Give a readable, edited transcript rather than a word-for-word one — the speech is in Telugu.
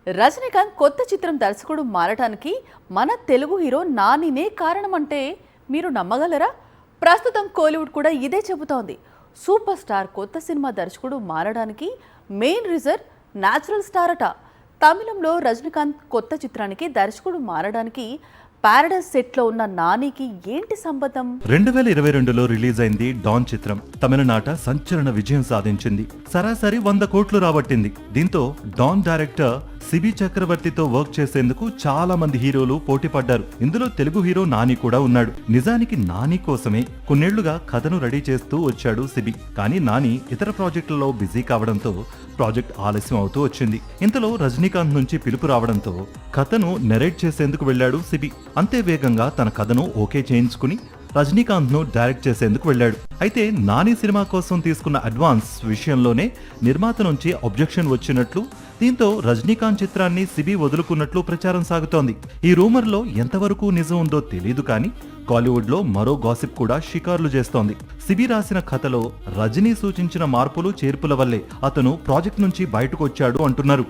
రజనీకాంత్ కొత్త చిత్రం దర్శకుడు మారటానికి మన తెలుగు హీరో నానినే కారణం అంటే మీరు నమ్మగలరా? ప్రస్తుతం కోలీవుడ్ కూడా ఇదే చెబుతోంది. సూపర్ స్టార్ కొత్త సినిమా దర్శకుడు మారడానికి మెయిన్ రీజన్ న్యాచురల్ స్టార్ అట. తమిళంలో రజనీకాంత్ కొత్త చిత్రానికి దర్శకుడు మారడానికి పారడైజ్ సెట్ లో ఉన్న నానికి ఏంటి సంబంధం? 2022లో రిలీజ్ అయింది డాన్ చిత్రం. తమిళనాట సంచలన విజయం సాధించింది. సరాసరి 100 కోట్లు రాబట్టింది. దీంతో డాన్ డైరెక్టర్ సిబి చక్రవర్తితో వర్క్ చేసేందుకు చాలా మంది హీరోలు పోటీ పడ్డారు. ఇందులో తెలుగు హీరో నాని కూడా ఉన్నాడు. నిజానికి నాని కోసమే కొన్నేళ్లుగా కథను రెడీ చేస్తూ వచ్చాడు సిబి. కానీ నాని ఇతర ప్రాజెక్టులలో బిజీ కావడంతో ప్రాజెక్ట్ ఆలస్యం అవుతూ వచ్చింది. ఇంతలో రజనీకాంత్ నుంచి పిలుపు రావడంతో కథను నెరేట్ చేసేందుకు వెళ్లాడు సిబి. అంతే వేగంగా తన కథను ఓకే చేయించుకుని రజనీకాంత్ ను డైరెక్ట్ చేసేందుకు వెళ్లాడు. అయితే నాని సినిమా కోసం తీసుకున్న అడ్వాన్స్ విషయంలోనే నిర్మాత నుంచి అబ్జెక్షన్ వచ్చినట్లు, దీంతో రజనీకాంత్ చిత్రాన్ని సిబి వదులుకున్నట్లు ప్రచారం సాగుతోంది. ఈ రూమర్ లో ఎంతవరకు నిజం ఉందో తెలియదు కానీ కాలీవుడ్ లో మరో గాసిప్ కూడా షికార్లు చేస్తోంది. సిబి రాసిన కథలో రజనీ సూచించిన మార్పులు చేర్పుల వల్లే అతను ప్రాజెక్ట్ నుంచి బయటకు వచ్చాడు అంటున్నారు.